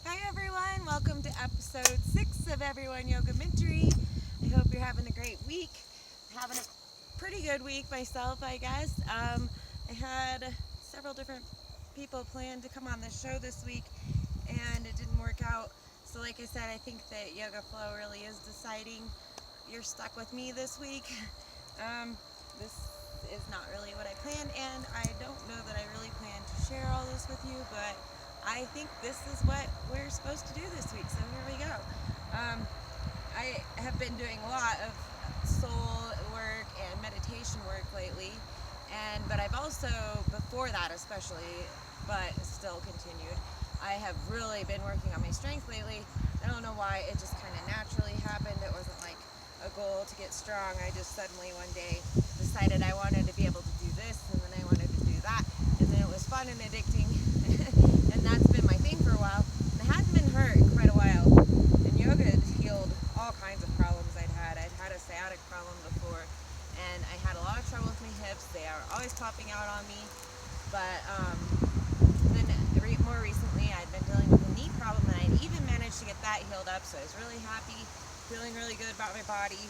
Hi everyone, welcome to episode 6 of Everyone Yogamentary. I hope you're having a great week. Having a pretty good week myself, I guess. I had several different people planned to come on the show this week and it didn't work out. So like I said, I think that Yoga Flow really is deciding you're stuck with me this week. This is not really what I planned, and I don't know that I really plan to share all this with you, but I think this is what we're supposed to do this week, so here we go. I have been doing a lot of soul work and meditation work lately, but I've also, before that especially, but still continued, I have really been working on my strength lately. I don't know why, it just kind of naturally happened. It wasn't like a goal to get strong. I just suddenly one day decided I wanted to be able to do this, and then I wanted to do that, and then it was fun and addicting, and that's been my thing for a while. And I hadn't been hurt in quite a while, and yoga had healed all kinds of problems I'd had. I'd had a sciatic problem before, and I had a lot of trouble with my hips. They are always popping out on me, but then more recently I'd been dealing with a knee problem, and I'd even managed to get that healed up, so I was really happy, feeling really good about my body.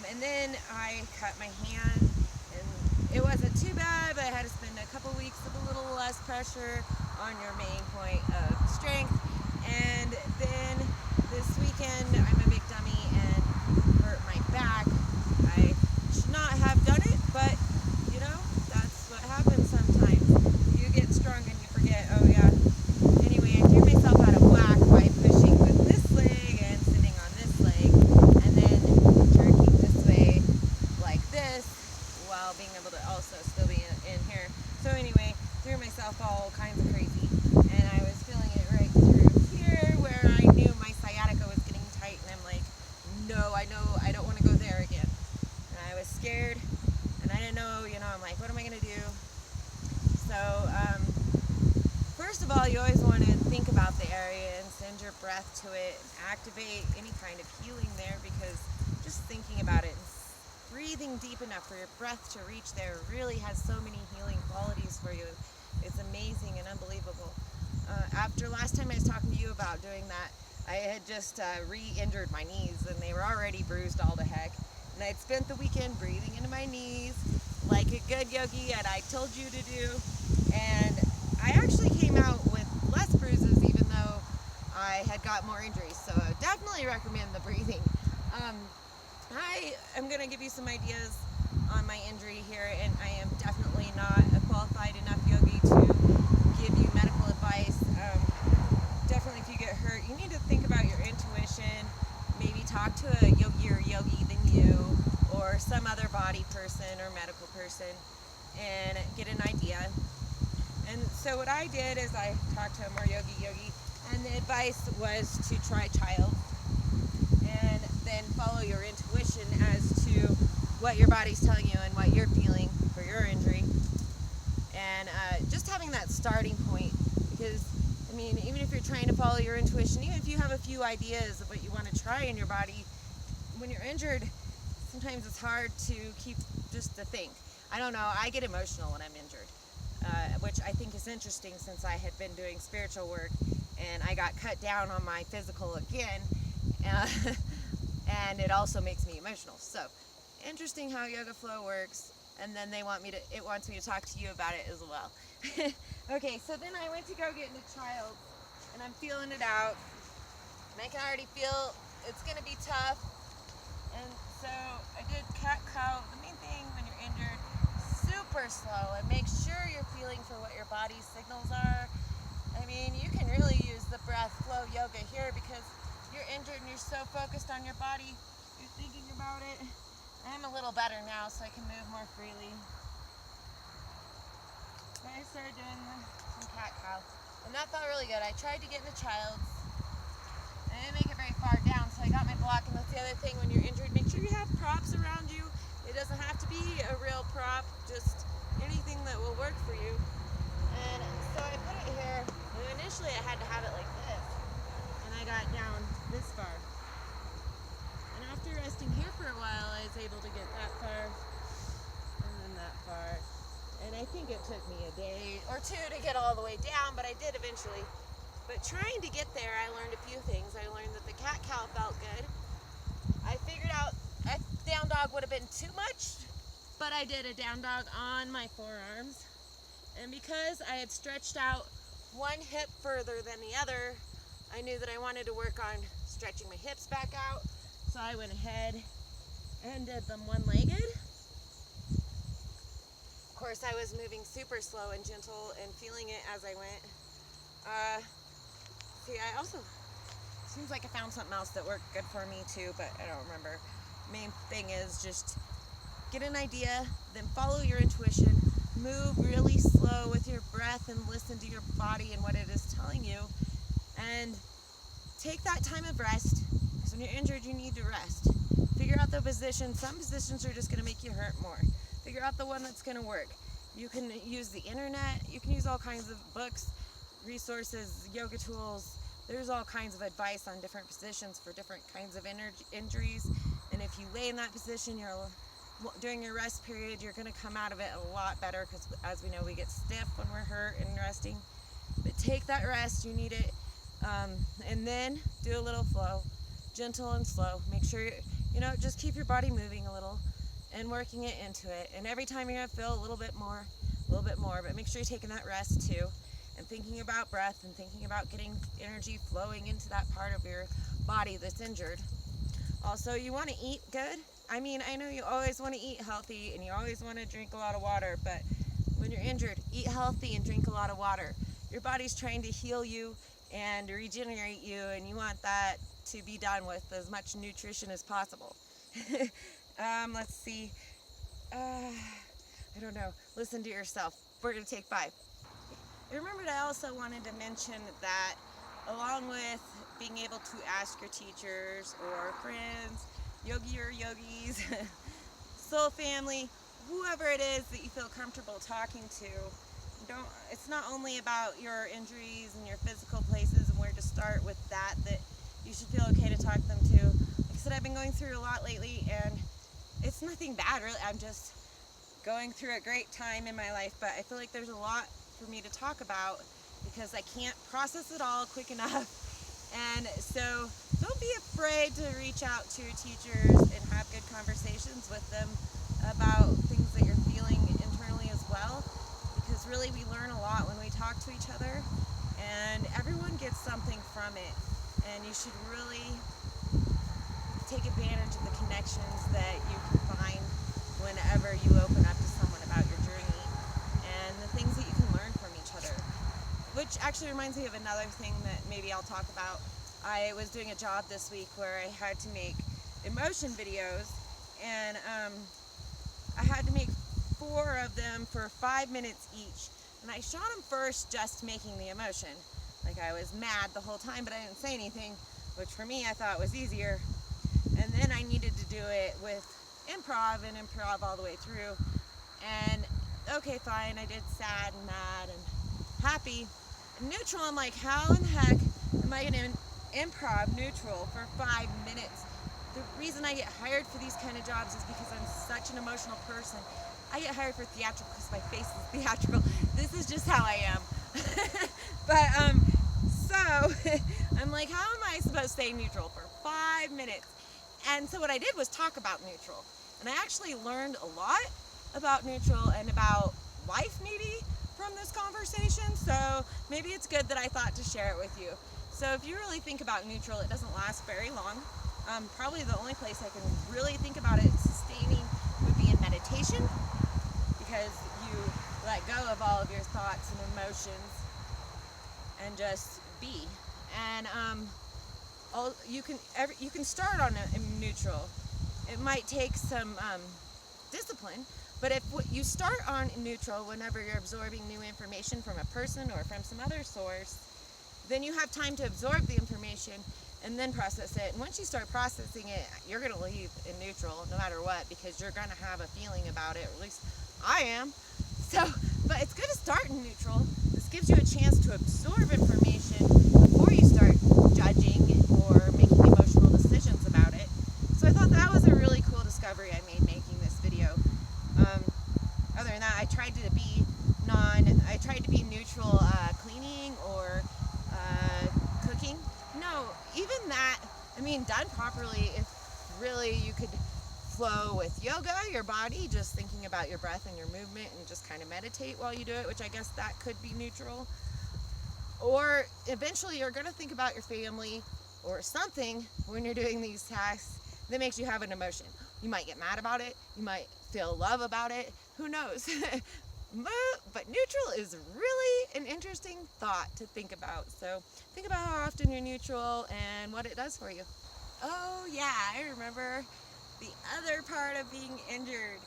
And then I cut my hand, and it wasn't too bad, but I had to spend a couple weeks with a little less pressure on your main point of strength. And then this weekend I'm a big dummy and hurt my back. I should not have done it, but you know, that's what happens sometimes. You get strong and you forget, oh yeah. Anyway, I threw myself out of whack by pushing with this leg and sitting on this leg, and then jerking this way like this while being able to also still be in here. So anyway, threw myself all kinds of crazy, and I was feeling it right through here where I knew my sciatica was getting tight, and I'm like, no, I know I don't want to go there again. And I was scared, and I didn't know, I'm like, what am I going to do? So, first of all, you always want to think about the area and send your breath to it and activate any kind of healing there, because just thinking about it and breathing deep enough for your breath to reach there really has so many healing qualities for you. It's amazing and unbelievable. After last time I was talking to you about doing that, I had just re-injured my knees, and they were already bruised all to heck. And I'd spent the weekend breathing into my knees like a good yogi and I told you to do. And I actually came out with less bruises, even though I had got more injuries. So I definitely recommend the breathing. I am going to give you some ideas on my injury here, and I am definitely not a qualified enough yogi to give you medical advice. Definitely, if you get hurt, you need to think about your intuition. Maybe talk to a yogier yogi than you, or some other body person or medical person, and get an idea. And so what I did is I talked to a more yogi, and the advice was to try child, and then follow your intuition as to what your body's telling you and what you're feeling for your injury. And just having that starting point, because even if you're trying to follow your intuition, even if you have a few ideas of what you want to try in your body, when you're injured, sometimes it's hard to keep just to think. I don't know, I get emotional when I'm injured, which I think is interesting, since I had been doing spiritual work and I got cut down on my physical again, and it also makes me emotional. So interesting how Yoga Flow works, and then it wants me to talk to you about it as well. Okay, so then I went to go get into child, and I'm feeling it out, and I can already feel it's going to be tough. And so I did cat-cow. The main thing when you're injured, super slow, and make sure you're feeling for what your body's signals are. You can really use the breath flow yoga here, because you're injured and you're so focused on your body, you're thinking about it. I'm a little better now, so I can move more freely. So I started doing some cat-cow, and that felt really good. I tried to get into child's. I didn't make it very far down, so I got my block. And that's the other thing when you're injured, make sure you have props around you. It doesn't have to be a real prop, just anything that will work for you. And so I put it here, and initially I had to have it like this, and I got down this far. And after resting here for a while, I was able to get that far, and then that far. And I think it took me a day or two to get all the way down, but I did eventually. But trying to get there, I learned a few things. I learned that the cat-cow felt good. I figured out a down dog would have been too much, but I did a down dog on my forearms. And because I had stretched out one hip further than the other, I knew that I wanted to work on stretching my hips back out. So I went ahead and did them one-legged. Of course, I was moving super slow and gentle and feeling it as I went. See, I also, seems like I found something else that worked good for me too, but I don't remember. Main thing is just get an idea, then follow your intuition, move really slow with your breath and listen to your body and what it is telling you, and take that time of rest, because when you're injured you need to rest. Figure out the position. Some positions are just going to make you hurt more. Figure out the one that's going to work. You can use the internet, you can use all kinds of books, resources, yoga tools. There's all kinds of advice on different positions for different kinds of injuries, and if you lay in that position, during your rest period, you're going to come out of it a lot better, because as we know, we get stiff when we're hurt and resting. But take that rest, you need it, and then do a little flow, gentle and slow. Make sure just keep your body moving a little and working it into it, and every time you're going to feel a little bit more, but make sure you're taking that rest too, and thinking about breath and thinking about getting energy flowing into that part of your body that's injured. Also, you want to eat good. I mean, I know you always want to eat healthy and you always want to drink a lot of water, but when you're injured, eat healthy and drink a lot of water. Your body's trying to heal you and regenerate you, and you want that to be done with as much nutrition as possible. Let's see. I don't know. Listen to yourself. We're going to take 5. I remembered I also wanted to mention that along with being able to ask your teachers or friends, yogi or yogis, soul family, whoever it is that you feel comfortable talking to, it's not only about your injuries and your physical places and where to start with that you should feel okay to talk them to. Like I said, I've been going through a lot lately, and it's nothing bad really. I'm just going through a great time in my life, but I feel like there's a lot for me to talk about because I can't process it all quick enough. And so don't be afraid to reach out to your teachers and have good conversations with them about things that you're feeling internally as well, because really we learn a lot when we talk to each other, and everyone gets something from it, and you should really take advantage of the connections that you can find whenever you open up to someone about your journey and the things that you can learn from each other. Which actually reminds me of another thing that maybe I'll talk about. I was doing a job this week where I had to make emotion videos, and I had to make 4 of them for 5 minutes each. And I shot them first just making the emotion. Like I was mad the whole time, but I didn't say anything, which for me I thought was easier. And then I needed to do it with improv all the way through. And okay, fine, I did sad and mad and happy. And neutral, I'm like, how in the heck am I going to improv neutral for 5 minutes? The reason I get hired for these kind of jobs is because I'm such an emotional person. I get hired for theatrical because my face is theatrical. This is just how I am. But, so, I'm like, how am I supposed to stay neutral for 5 minutes? And so what I did was talk about neutral. And I actually learned a lot about neutral and about life maybe from this conversation. So maybe it's good that I thought to share it with you. So if you really think about neutral, it doesn't last very long. Probably the only place I can really think about it sustaining would be in meditation, because you let go of all of your thoughts and emotions and just be. And you can start on a neutral. It might take some discipline, but if you start on neutral whenever you're absorbing new information from a person or from some other source, then you have time to absorb the information and then process it. And once you start processing it, you're going to leave in neutral no matter what, because you're going to have a feeling about it, or at least I am. So, but it's good to start in neutral. This gives you a chance to absorb information before you start judging or making emotional decisions about it. So I thought that was a really cool discovery I made making this video. Other than that, I tried to be neutral cleaning or mean, done properly, if really you could flow with yoga, your body, just thinking about your breath and your movement and just kind of meditate while you do it, which I guess that could be neutral. Or eventually you're going to think about your family or something when you're doing these tasks that makes you have an emotion. You might get mad about it. You might feel love about it. Who knows? But neutral is really an interesting thought to think about. So think about how often you're neutral and what it does for you. Oh yeah, I remember the other part of being injured.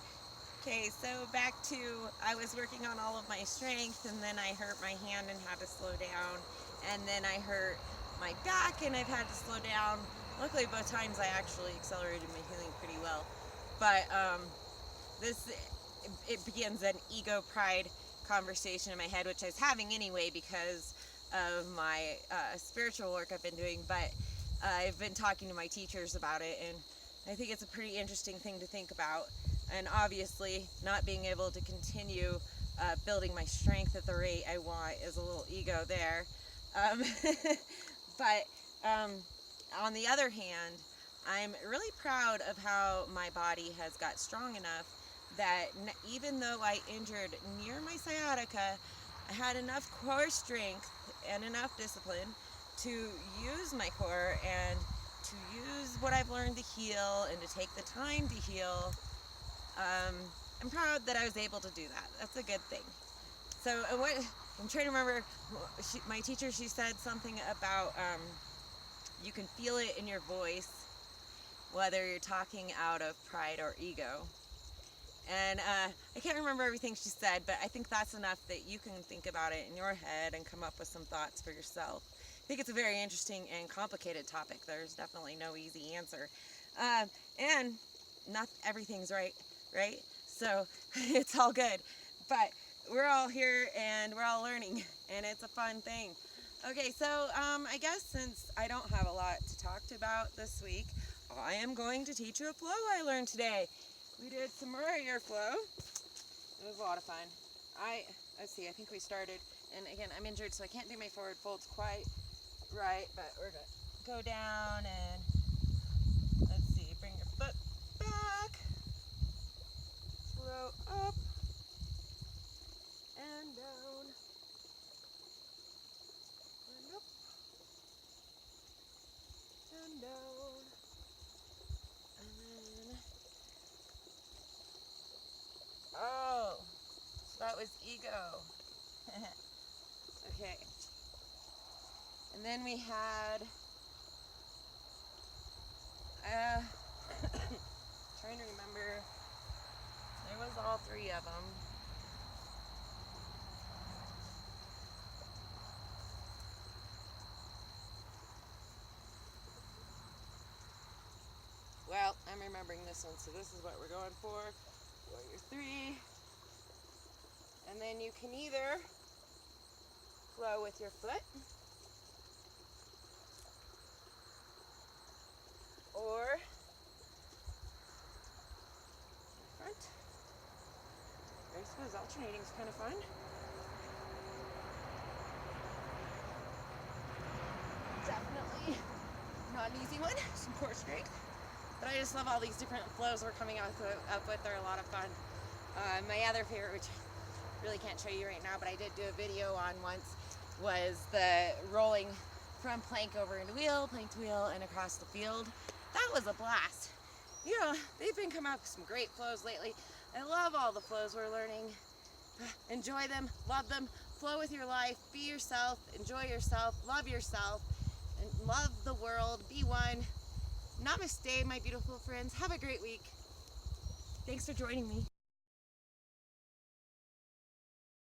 Okay, so back to, I was working on all of my strength, and then I hurt my hand and had to slow down, and then I hurt my back and I've had to slow down. Luckily both times I actually accelerated my healing pretty well. But it begins an ego pride conversation in my head, which I was having anyway because of my spiritual work I've been doing, but I've been talking to my teachers about it, and I think it's a pretty interesting thing to think about. And obviously not being able to continue building my strength at the rate I want is a little ego there. But on the other hand, I'm really proud of how my body has got strong enough that even though I injured near my sciatica, I had enough core strength and enough discipline to use my core and to use what I've learned to heal and to take the time to heal. I'm proud that I was able to do that. That's a good thing. So I'm trying to remember, my teacher, she said something about you can feel it in your voice whether you're talking out of pride or ego. And I can't remember everything she said, but I think that's enough that you can think about it in your head and come up with some thoughts for yourself. I think it's a very interesting and complicated topic. There's definitely no easy answer. And not everything's right? So it's all good. But we're all here and we're all learning, and it's a fun thing. Okay, so I guess since I don't have a lot to talk about this week, I am going to teach you a flow I learned today. We did some warrior flow. It was a lot of fun. Let's see, I think we started, and again, I'm injured, so I can't do my forward folds quite right, but we're good. Go down and, let's see, bring your foot back, flow up, and down, and up, and down, and then, oh, so that was ego. Okay. And then we had, trying to remember, there was all three of them. Well, I'm remembering this one, so this is what we're going for. Warrior 3. And then you can either flow with your foot, or front. I suppose alternating is kind of fun. Definitely not an easy one, some core strength. But I just love all these different flows we're coming up with. They're a lot of fun. My other favorite, which I really can't show you right now, but I did do a video on once, was the rolling from plank over into wheel, plank to wheel, and across the field. That was a blast. You know, they've been coming up with some great flows lately. I love all the flows we're learning. Enjoy them, love them, flow with your life, be yourself, enjoy yourself, love yourself, and love the world, be one. Namaste, my beautiful friends. Have a great week. Thanks for joining me.